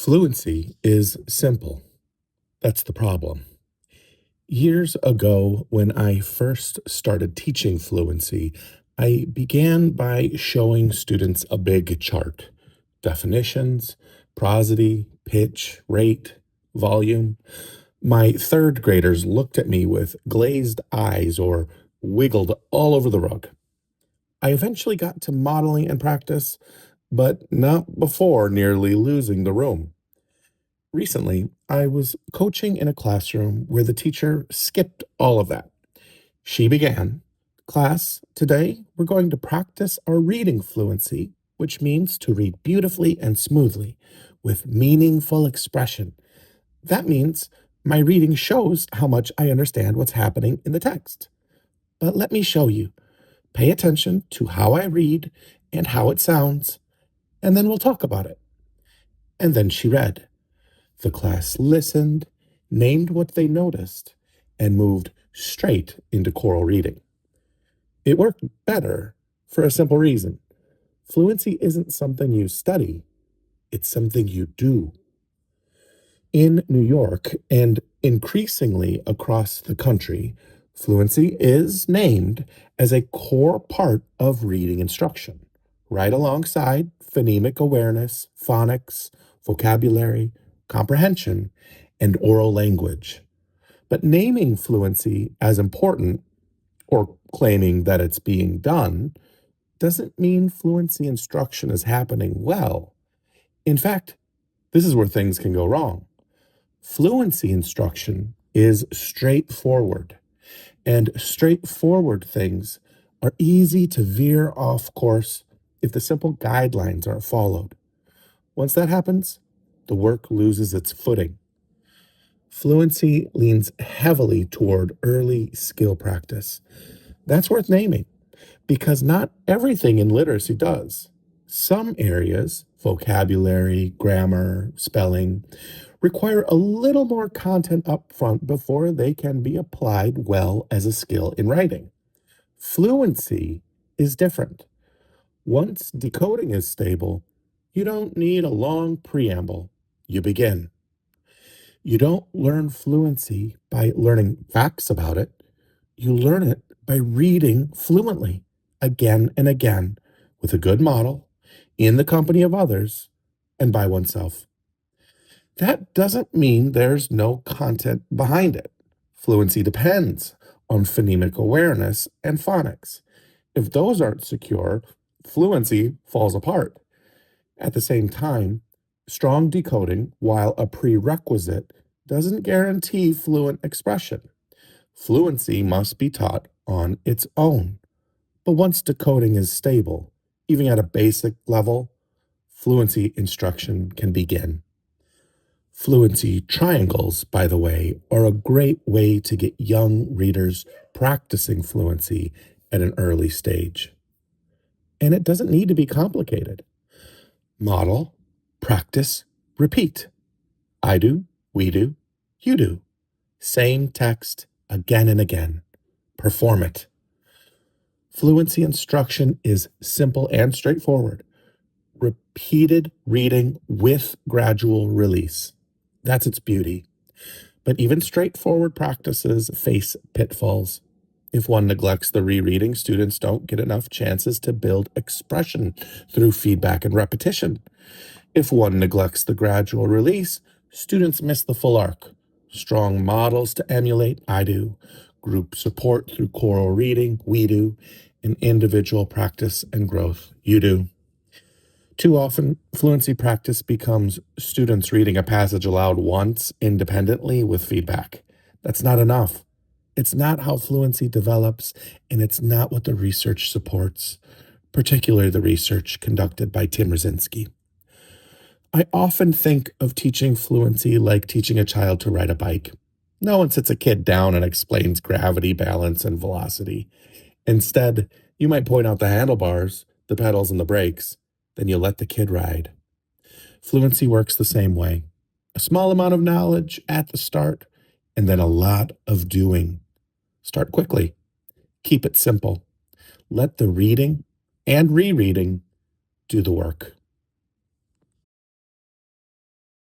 Fluency is simple. That's the problem. Years ago, when I first started teaching fluency, I began by showing students a big chart: definitions, prosody, pitch, rate, volume. My third graders looked at me with glazed eyes or wiggled all over the rug. I eventually got to modeling and practice, but not before nearly losing the room. Recently, I was coaching in a classroom where the teacher skipped all of that. She began, "Class, today we're going to practice our reading fluency, which means to read beautifully and smoothly with meaningful expression. That means my reading shows how much I understand what's happening in the text. But let me show you. Pay attention to how I read and how it sounds, and then we'll talk about it." And then she read. The class listened, named what they noticed, and moved straight into choral reading. It worked better for a simple reason. Fluency isn't something you study, it's something you do. In New York and increasingly across the country, fluency is named as a core part of reading instruction, right alongside phonemic awareness, phonics, vocabulary, comprehension, and oral language. But naming fluency as important, or claiming that it's being done, doesn't mean fluency instruction is happening well. In fact, this is where things can go wrong. Fluency instruction is straightforward, and straightforward things are easy to veer off course if the simple guidelines aren't followed. Once that happens, the work loses its footing. Fluency leans heavily toward early skill practice. That's worth naming because not everything in literacy does. Some areas, vocabulary, grammar, spelling, require a little more content up front before they can be applied well as a skill in writing. Fluency is different. Once decoding is stable, you don't need a long preamble. You begin. You don't learn fluency by learning facts about it. You learn it by reading fluently again and again with a good model, in the company of others, and by oneself. That doesn't mean there's no content behind it. Fluency depends on phonemic awareness and phonics. If those aren't secure, fluency falls apart. At the same time, strong decoding, while a prerequisite, doesn't guarantee fluent expression. Fluency must be taught on its own. But once decoding is stable, even at a basic level, fluency instruction can begin. Fluency triangles, by the way, are a great way to get young readers practicing fluency at an early stage. And it doesn't need to be complicated. Model, practice, repeat. I do, we do, you do. Same text again and again. Perform it. Fluency instruction is simple and straightforward. Repeated reading with gradual release. That's its beauty. But even straightforward practices face pitfalls. If one neglects the rereading, students don't get enough chances to build expression through feedback and repetition. If one neglects the gradual release, students miss the full arc. Strong models to emulate, I do. Group support through choral reading, we do. And individual practice and growth, you do. Too often, fluency practice becomes students reading a passage aloud once independently with feedback. That's not enough. It's not how fluency develops, and it's not what the research supports, particularly the research conducted by Tim Rosinski. I often think of teaching fluency like teaching a child to ride a bike. No one sits a kid down and explains gravity, balance, and velocity. Instead, you might point out the handlebars, the pedals, and the brakes. Then you let the kid ride. Fluency works the same way. A small amount of knowledge at the start, and then a lot of doing. Start quickly. Keep it simple. Let the reading and rereading do the work.